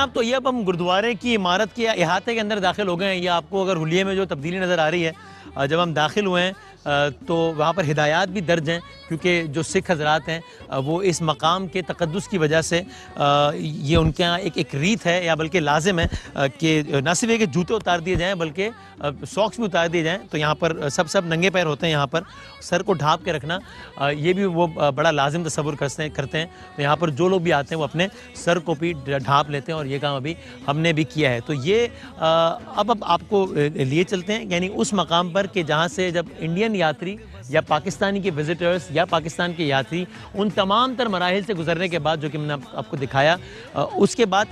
जनाब, तो ये अब हम गुरुद्वारे की इमारत के अहाते के अंदर दाखिल हो गए हैं। ये आपको अगर हुलिये में जो तब्दीली नज़र आ रही है, जब हम दाखिल हुए हैं तो वहाँ पर हिदायत भी दर्ज हैं, क्योंकि जो सिख हजरात हैं वो इस मकाम के तक़द्दुस की वजह से ये उनके यहाँ एक रीत है, या बल्कि लाजिम है कि न सिर्फ कि जूते उतार दिए जाएँ बल्कि सॉक्स भी उतार दिए जाएँ। तो यहाँ पर सब नंगे पैर होते हैं, यहाँ पर सर को ढाँप के रखना ये भी वो बड़ा लाजिम तसव्वुर करते हैं। तो यहाँ पर जो लोग भी आते हैं वो अपने सर को भी ढाँप लेते हैं, और ये काम अभी हमने भी किया है। तो ये अब आपको लिए चलते हैं यानी उस मकाम पर कि जहाँ से जब इंडियन यात्री या पाकिस्तानी के विजिटर्स या पाकिस्तान के यात्री उन तमाम तर मराहिल से गुजरने के बाद, जो कि मैंने आपको दिखाया, उसके बाद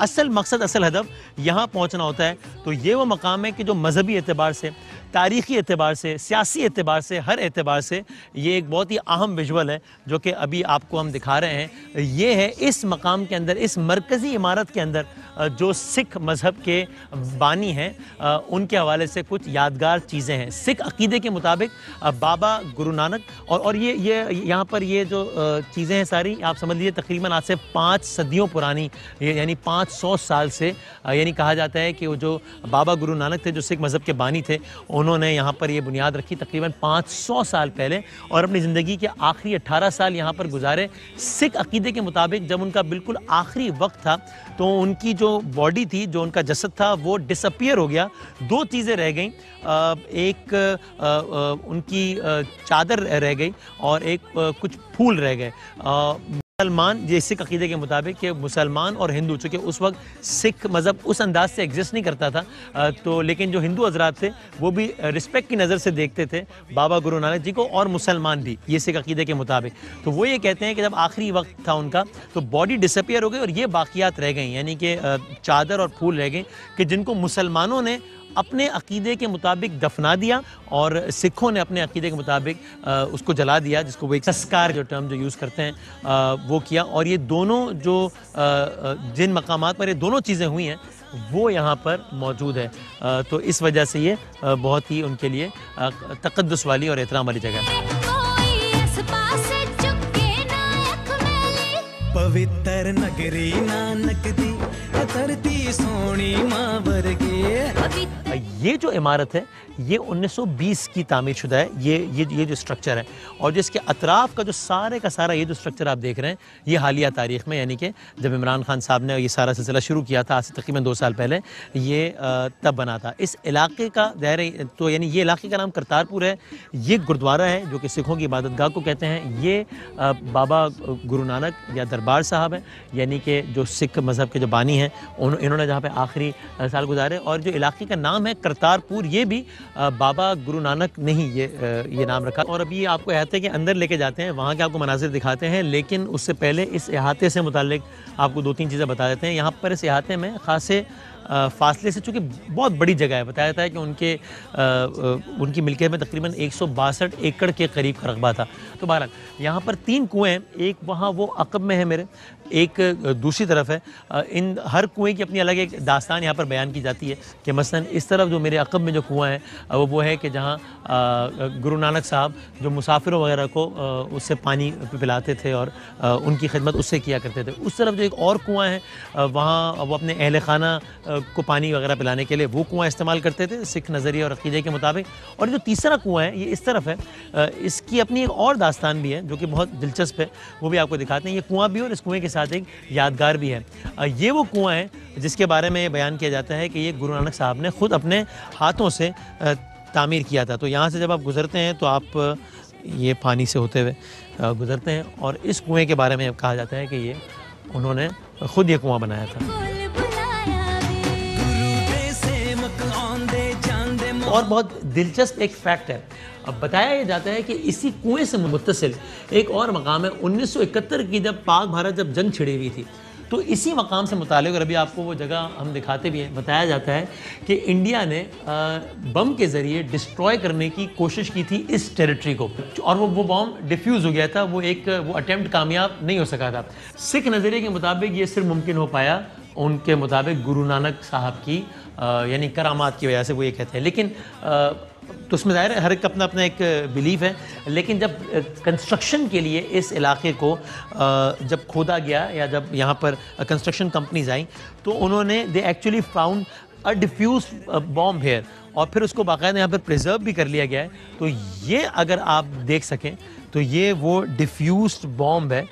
असल मकसद, असल हदफ यहाँ पहुँचना होता है। तो ये वो मकाम है कि जो मजहबी एतबार से, तारीख़ी एतबार से, सियासी एतबार से, हर एतबार से ये एक बहुत ही अहम विजुअल है जो कि अभी आपको हम दिखा रहे हैं। ये है इस मकाम के अंदर, इस मरकज़ी इमारत के अंदर जो सिख मज़हब के बानी हैं उनके हवाले से कुछ यादगार चीज़ें हैं। सिख अक़ीदे के मुताबिक बाबा गुरु नानक और ये यहाँ पर ये जो चीज़ें हैं सारी आप समझ लीजिए तकरीबन आज से 5 सदियों पुरानी, यानी 500 साल से, यानी कहा जाता है कि वो जो बाबा गुरु नानक थे, जो सिख मज़हब के बानी थे, उन्होंने यहाँ पर ये बुनियाद रखी तकरीबन 500 साल पहले, और अपनी ज़िंदगी के आखिरी 18 साल यहाँ पर गुजारे। सिख अक़ीदे के मुताबिक जब उनका बिल्कुल आखिरी वक्त था तो उनकी जो बॉडी थी, जो उनका जसद था, वो डिसअपीयर हो गया। 2 चीज़ें रह गईं, एक उनकी चादर रह गई और एक कुछ फूल रह गए। मुसलमान, ये सिख अक़ीदे के मुताबिक कि मुसलमान और हिंदू, चूँकि उस वक्त सिख मज़हब उस अंदाज से एग्जिस्ट नहीं करता था, तो लेकिन जो हिंदू हजरात थे वो भी रिस्पेक्ट की नज़र से देखते थे बाबा गुरु नानक जी को, और मुसलमान भी, ये सिख अक़ीदे के मुताबिक। तो वो ये कहते हैं कि जब आखिरी वक्त था उनका तो बॉडी डिसअपीयर हो गई और ये बाक़ियात रह गई, यानी कि चादर और फूल रह गए कि जिनको मुसलमानों ने अपने अक़ीदे के मुताबिक दफना दिया और सिखों ने अपने अक़ीदे के मुताबिक उसको जला दिया, जिसको वो एक संस्कार जो टर्म जो यूज़ करते हैं वो किया। और ये दोनों जो जिन मकामात पर ये दोनों चीज़ें हुई हैं वो यहाँ पर मौजूद है। तो इस वजह से ये बहुत ही उनके लिए तक़द्दुस वाली और एहतराम वाली जगह है। पवित्र नगरी नानक दी धरती सोनी मां वर्गे। ये जो इमारत है ये 1920 की तामीर शुदा है, ये जो स्ट्रक्चर है, और जिसके अतराफ़ का जो सारे का सारा ये जो स्ट्रक्चर आप देख रहे हैं ये हालिया तारीख़ में, यानी कि जब इमरान खान साहब ने ये सारा सिलसिला शुरू किया था आज से तकरीबन 2 साल पहले, ये तब बना था। इस इलाके का दायरा, तो यानी ये इलाके का नाम करतारपुर है। ये गुरुद्वारा है जो कि सिखों की इबादतगाह को कहते हैं। ये बाबा गुरु नानक या दरबार साहब है, यानी कि जो सिख मज़हब के जो बानी हैं इन्होंने जहाँ पे आखिरी साल गुजारे, और जो इलाके का नाम है करतारपुर, ये भी बाबा गुरु नानक ने ही ये नाम रखा। और अभी आपको अहाते के अंदर लेके जाते हैं, वहाँ के आपको मनाजिर दिखाते हैं, लेकिन उससे पहले इस अहाते से मुताल्लिक आपको 2-3 चीज़ें बता देते हैं। यहाँ पर इस अहाते में ख़ासे फासले से, चूँकि बहुत बड़ी जगह है, बताया जाता है कि उनकी मिल्कियत में तकरीबन 162 एकड़ के करीब का रकबा था। तो बहरहाल यहाँ पर 3 कुएँ हैं, एक वहाँ वो अक़ब में है मेरे, एक दूसरी तरफ है। इन हर कुएँ की अपनी अलग एक दास्तान यहाँ पर बयान की जाती है कि मसलन इस तरफ जो मेरे अक़ब में जो कुआँ है वो है कि जहाँ गुरु नानक साहब जो मुसाफिरों वगैरह को उससे पानी पिलाते थे और उनकी खिदमत उससे किया करते थे। उस तरफ जो एक और कुआँ है वहाँ वो अपने अहल खाना को पानी वगैरह पिलाने के लिए वो कुआँ इस्तेमाल करते थे सिख नज़रिए और अक़ीदे के मुताबिक। और जो तीसरा कुआँ है ये इस तरफ है, इसकी अपनी एक और दास्तान भी है जो कि बहुत दिलचस्प है, वो भी आपको दिखाते हैं। ये कुआँ भी और इस कुएँ के साथ एक यादगार भी है। ये वो कुआँ है जिसके बारे में बयान किया जाता है कि ये गुरु नानक साहब ने ख़ुद अपने हाथों से तामीर किया था। तो यहाँ से जब आप गुज़रते हैं तो आप ये पानी से होते हुए गुज़रते हैं, और इस कुएँ के बारे में कहा जाता है कि ये उन्होंने ख़ुद ये कुआँ बनाया था। और बहुत दिलचस्प एक फैक्ट है, अब बताया जाता है कि इसी कुएं से मुत्तसिल एक और मकाम है। 1971 की जब पाक भारत जब जंग छिड़ी हुई थी तो इसी मकाम से मुतालिक, और अभी आपको वो जगह हम दिखाते भी हैं, बताया जाता है कि इंडिया ने बम के ज़रिए डिस्ट्रॉय करने की कोशिश की थी इस टेरिटरी को, और वो बम डिफ्यूज़ हो गया था। वो अटेम्प्ट कामयाब नहीं हो सका था। सिख नज़रिए के मुताबिक ये सिर्फ मुमकिन हो पाया उनके मुताबिक गुरु नानक साहब की यानी करामात की वजह से, वो ये कहते हैं। लेकिन तो उसमें ज़ाहिर है हर एक अपना अपना एक बिलीफ है, लेकिन जब कंस्ट्रक्शन के लिए इस इलाके को जब खोदा गया या जब यहाँ पर कंस्ट्रक्शन कंपनीज आई तो उन्होंने they actually found a defuse bomb here, और फिर उसको बाकायदा यहाँ पर प्रिजर्व भी कर लिया गया है। तो ये अगर आप देख सकें तो ये वो डिफ्यूज्ड बॉम्ब है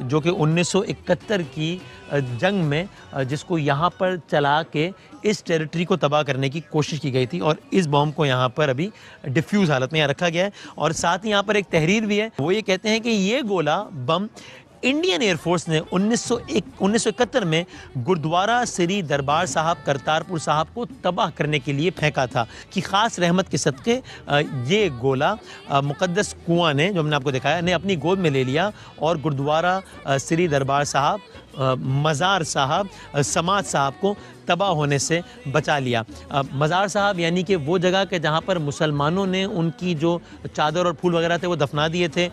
जो कि 1971 की जंग में जिसको यहाँ पर चला के इस टेरिटरी को तबाह करने की कोशिश की गई थी, और इस बॉम्ब को यहाँ पर अभी डिफ्यूज़ हालत में यहाँ रखा गया है। और साथ ही यहाँ पर एक तहरीर भी है, वो ये कहते हैं कि ये गोला बम इंडियन एयरफोर्स ने 1971 में गुरुद्वारा श्री दरबार साहब करतारपुर साहब को तबाह करने के लिए फेंका था कि ख़ास रहमत के सदक़े ये गोला मुक़द्दस कुआं ने, जो हमने आपको दिखाया, ने अपनी गोद में ले लिया और गुरुद्वारा श्री दरबार साहब, मज़ार साहब, समाज साहब को तबाह होने से बचा लिया। मज़ार साहब यानी कि वो जगह के जहाँ पर मुसलमानों ने उनकी जो चादर और फूल वगैरह थे वो दफना दिए थे।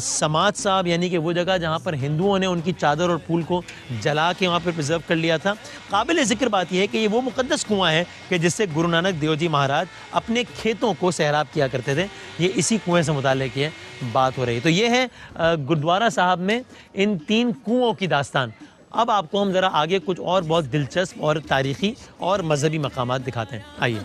समाज साहब यानी कि वो जगह जहाँ पर हिंदुओं ने उनकी चादर और फूल को जला के वहाँ पर प्रिजर्व कर लिया था। काबिल ज़िक्र बात यह है कि ये वो मुक़द्दस कुआं है कि जिससे गुरु नानक देव जी महाराज अपने खेतों को सैराब किया करते थे। ये इसी कुएँ से मुताल्लिक़ ये बात हो रही है। तो ये है गुरुद्वारा साहब में इन 3 कुओं की दास्तान। अब आपको हम ज़रा आगे कुछ और बहुत दिलचस्प और तारीख़ी और मजहबी मकामात दिखाते हैं। आइए।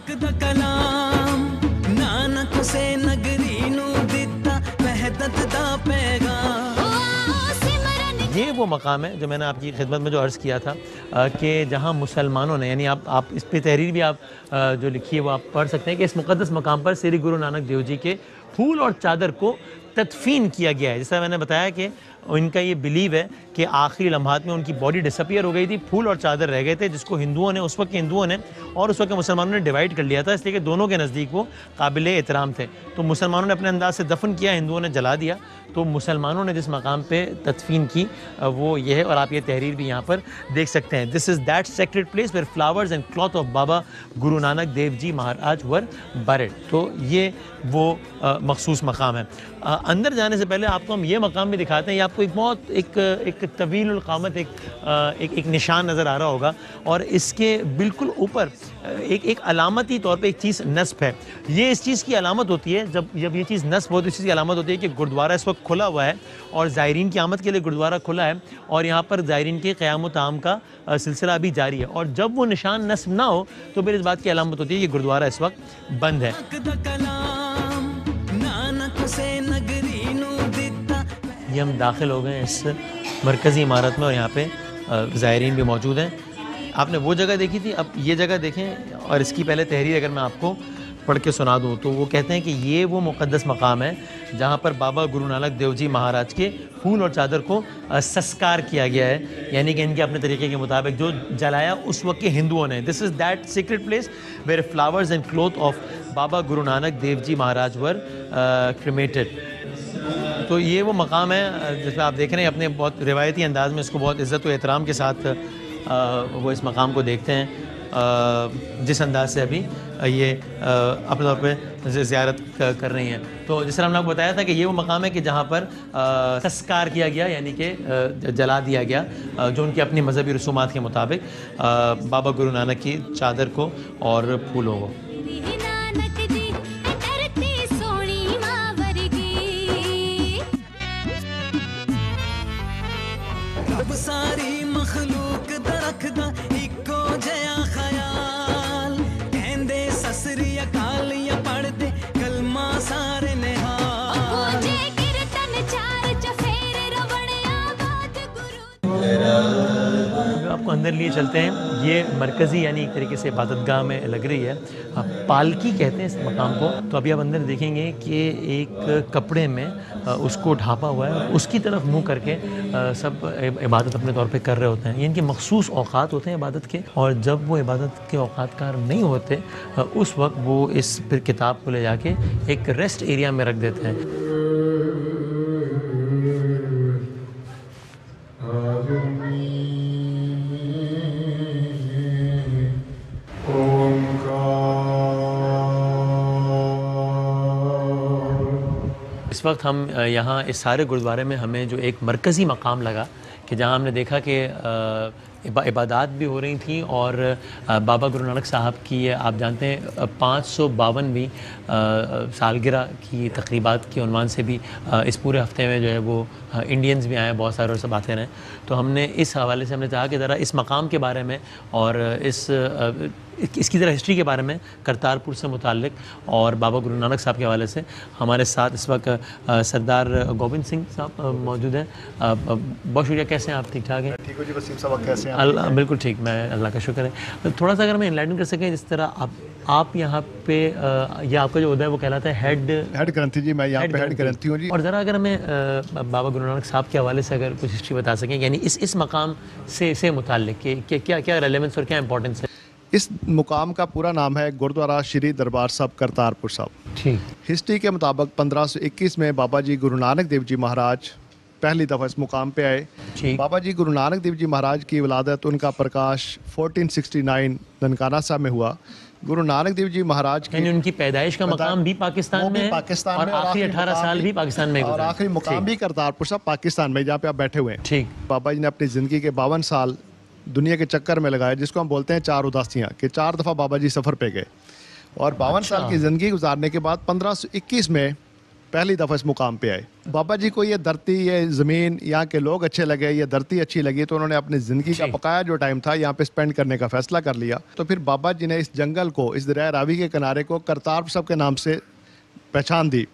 ये वो मकाम है जो मैंने आपकी खिदमत में जो अर्ज़ किया था कि जहाँ मुसलमानों ने, यानी आप इस पे तहरीर भी आप जो लिखी है वो आप पढ़ सकते हैं कि इस मुक़द्दस मकाम पर श्री गुरु नानक देव जी के फूल और चादर को तदफीन किया गया है। जैसा मैंने बताया कि इनका ये बिलीव है कि आखिरी लम्हात में उनकी बॉडी डिसअपियर हो गई थी, फूल और चादर रह गए थे, जिसको हिंदुओं ने, उस वक्त के हिंदुओं ने और उस वक्त के मुसलमानों ने डिवाइड कर लिया था, इसलिए कि दोनों के नज़दीक वो काबिल एहतराम थे। तो मुसलमानों ने अपने अंदाज से दफन किया, हिंदुओं ने जला दिया। तो मुसलमानों ने जिस मकाम पे तदफीन की वो ये है, और आप ये तहरीर भी यहाँ पर देख सकते हैं। This is that sacred place where flowers and cloth of Baba Guru Nanak Dev ji Maharaj were buried. तो ये वो मखसूस मकाम है। अंदर जाने से पहले आपको हम ये मकाम भी दिखाते हैं। ये आपको एक बहुत एक तवील क़ामत एक निशान नज़र आ रहा होगा, और इसके बिल्कुल ऊपर एक अलामती तौर पे एक चीज़ नस्ब है। ये इस चीज़ की अलामत होती है, जब ये चीज़ नस्ब होती है, इस चीज़ की अलामत होती है कि गुरुद्वारा इस वक्त खुला हुआ है और ज़ायरीन की आमद के लिए गुरुद्वारा खुला है, और यहाँ पर ज़ायरीन के क़याम ताम का सिलसिला अभी जारी है। और जब वो निशान नस्ब ना हो तो फिर इस बात की अलामत होती है कि गुरुद्वारा इस वक्त बंद है। ये हम दाखिल हो गए इस मरकज़ी इमारत में, और यहाँ पे ज़ायरीन भी मौजूद हैं। आपने वो जगह देखी थी, अब ये जगह देखें। और इसकी पहले तहरीर अगर मैं आपको पढ़ के सुना दूँ तो वो कहते हैं कि ये वो मुक़द्दस मकाम है जहाँ पर बाबा गुरु नानक देव जी महाराज के फूल और चादर को संस्कार किया गया है, यानी कि इनके अपने तरीके के मुताबिक जो जलाया उस वक्त के हिंदुओं ने। This is that secret place where flowers and cloth of Baba Guru Nanak Dev ji Maharaj were cremated. तो ये वो मकाम है जिसमें आप देख रहे हैं, अपने बहुत रिवायती अंदाज में इसको बहुत इज़्ज़त व एहतराम के साथ वो इस मकाम को देखते हैं, जिस अंदाज से अभी ये अपने तौर पे ज़ियारत कर रही हैं। तो जिस तरह हमने आपको बताया था कि ये वो मकाम है कि जहाँ पर संस्कार किया गया, यानी कि जला दिया गया जो उनकी अपनी मजहबी रसूमात के मुताबिक बाबा गुरु नानक की चादर को और फूलों को। सारी मखलूक दरखदा इको जया ख्याल कहंदे ससरी अकाल या पढ़दे कलमा सारे निहाल कीर्तन चार चफेरे रवणिया बात गुरु। आपको अंदर लिए चलते हैं। ये मरकज़ी यानी एक तरीके से इबादतगाह में लग रही है, पालकी कहते हैं इस मकाम को। तो अभी आप अंदर देखेंगे कि एक कपड़े में उसको ढापा हुआ है, उसकी तरफ मुंह करके सब इबादत अपने तौर पे कर रहे होते हैं। ये इनके मखसूस औक़ात होते हैं इबादत के, और जब वो इबादत के औक़ात कार नहीं होते उस वक्त वो इस फिर किताब को ले जाके एक रेस्ट एरिया में रख देते हैं। इस वक्त हम यहाँ इस सारे गुरुद्वारे में हमें जो एक मरकज़ी मकाम लगा कि जहाँ हमने देखा कि इबादत भी हो रही थी और बाबा गुरु नानक साहब की आप जानते हैं 552वीं सालगिरह की तकरीबात के उन्वान से भी इस पूरे हफ्ते में जो है वो इंडियंस भी आए बहुत सारे और सब आते रहे। तो हमने इस हवाले से हमने चाहा कि ज़रा इस मकाम के बारे में और इसकी ज़रा हिस्ट्री के बारे में करतारपुर से मुताल्लिक और बाबा गुरु नानक साहब के हवाले से हमारे साथ इस वक्त सरदार गोविंद सिंह साहब मौजूद हैं। बहुत शुक्रिया, कैसे हैं आप? ठीक ठाक हैं? ठीक हो जी वसीम साहब, कैसे हैं? अल्लाह बिल्कुल ठीक, मैं अल्लाह का शुक्र है। थोड़ा सा अगर मैं इनलाइटन कर सकें, जिस तरह आप यहाँ पे ये आपका जो उहदा है वो कहलाता है हेड ग्रंथी जी, मैं यहाँ पे हेड ग्रंथी हूँ जी। और ज़रा अगर हमें बाबा गुरु नानक साहब के हवाले से अगर कुछ हिस्ट्री बता सकें, यानी इस मकाम से मुताल्लिक कि क्या रेलेवेंस और क्या इंपॉर्टेंस है? इस मुकाम का पूरा नाम है गुरुद्वारा श्री दरबार साहब करतारपुर साहब। ठीक। हिस्ट्री के मुताबिक 1521 में बाबा जी गुरु नानक देव जी महाराज पहली दफ़ा इस मुकाम पे आए। बाबा जी गुरु नानक देव जी महाराज की विलादत, उनका प्रकाश 1469 ननकाना साहब में हुआ। गुरु नानक देव जी महाराज की उनकी पैदाइश का मकाम भी पाकिस्तान में, पाकिस्तान और आखिरी 18 साल भी पाकिस्तान में, और आखिरी मुकाम भी करतारपुर साहब पाकिस्तान में, जहाँ पे आप बैठे हुए हैं। ठीक। बाबा जी ने अपनी ज़िंदगी के 52 साल दुनिया के चक्कर में लगाए, जिसको हम बोलते हैं 4 उदासियाँ, कि 4 दफ़ा बाबा जी सफ़र पे गए और 52 साल की ज़िंदगी गुजारने के बाद 1521 में पहली दफ़ा इस मुकाम पे आए। बाबा जी को ये धरती, ये ज़मीन, यहाँ के लोग अच्छे लगे, ये धरती अच्छी लगी, तो उन्होंने अपनी ज़िंदगी का बकाया जो टाइम था यहाँ पे स्पेंड करने का फ़ैसला कर लिया। तो फिर बाबा जी ने इस जंगल को, इस दरिया रावी के किनारे को करतारपुर साहब के नाम से पहचान दी।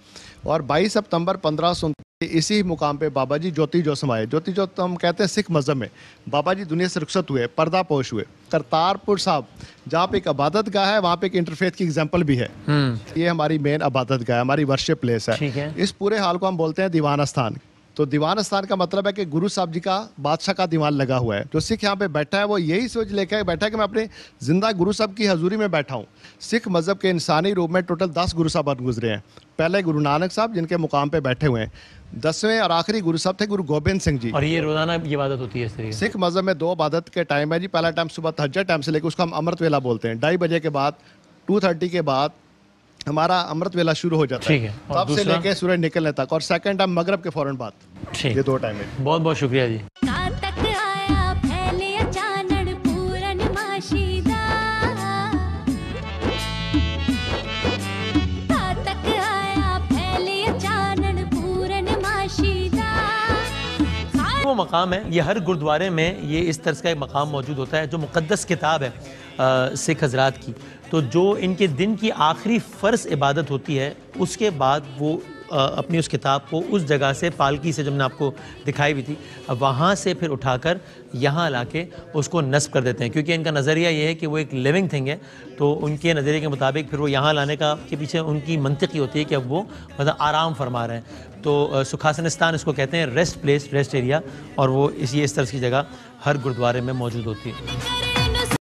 और 22 सितंबर 1539 इसी मुकाम पे बाबा जी ज्योति जो समाये। ज्योति जो तो हम कहते हैं सिख मज़हब में, बाबा जी दुनिया से रुखसत हुए, पर्दापोश हुए। करतारपुर साहब जहाँ पे एक इबादत गाह है, वहाँ पे एक इंटरफेथ की एग्जाम्पल भी है। ये हमारी मेन इबादत गाह है, हमारी वर्शिप प्लेस है। इस पूरे हाल को हम बोलते हैं दीवान स्थान। तो दीवान स्थान का मतलब है कि गुरु साहब जी का बादशाह का दीवान लगा हुआ है। जो सिख यहाँ पे बैठा है वो यही सोच लेकर बैठा है कि मैं अपने जिंदा गुरु साहब की हजूरी में बैठा हूँ। सिख मज़हब के इंसानी रूप में टोटल 10 गुरु साहब गुजरे हैं। पहले गुरु नानक साहब जिनके मुकाम पे बैठे हुए हैं, 10वें और आखिरी गुरु साहब थे गुरु गोबिंद सिंह जी। और ये रोजाना ये इबादत होती है इस तरीके? सिख मज़हब में 2 इबादत के टाइम है जी। पहला टाइम सुबह तहज्जुद टाइम से लेकर, उसको हम अमृत वेला बोलते हैं, 2:30 बजे के बाद 2:30 के बाद हमारा अमृत वेला शुरू हो जाता है, तब से लेके सूरज निकलने तक। और सेकंड टाइम मगरब के फौरन बाद। ये 2 टाइम है। बहुत बहुत शुक्रिया जी। वो मकाम है, ये हर गुरुद्वारे में ये इस तरह का एक मकाम मौजूद होता है जो मुक़द्दस किताब है सिख हजरात की। तो जो इनके दिन की आखिरी फ़र्ज़ इबादत होती है, उसके बाद वो अपनी उस किताब को उस जगह से, पालकी से, जो मैंने आपको दिखाई भी थी, वहाँ से फिर उठाकर यहाँ लाके उसको नस्ब कर देते हैं। क्योंकि इनका नज़रिया ये है कि वो एक लिविंग थिंग है, तो उनके नज़रिए के मुताबिक फिर वो यहाँ लाने का के पीछे उनकी मंतिक़ होती है कि अब वो मतलब आराम फरमा रहे हैं। तो सुखासनस्तान इसको कहते हैं, रेस्ट प्लेस, रेस्ट एरिया, और वो इस तरह की जगह हर गुरुद्वारे में मौजूद होती है।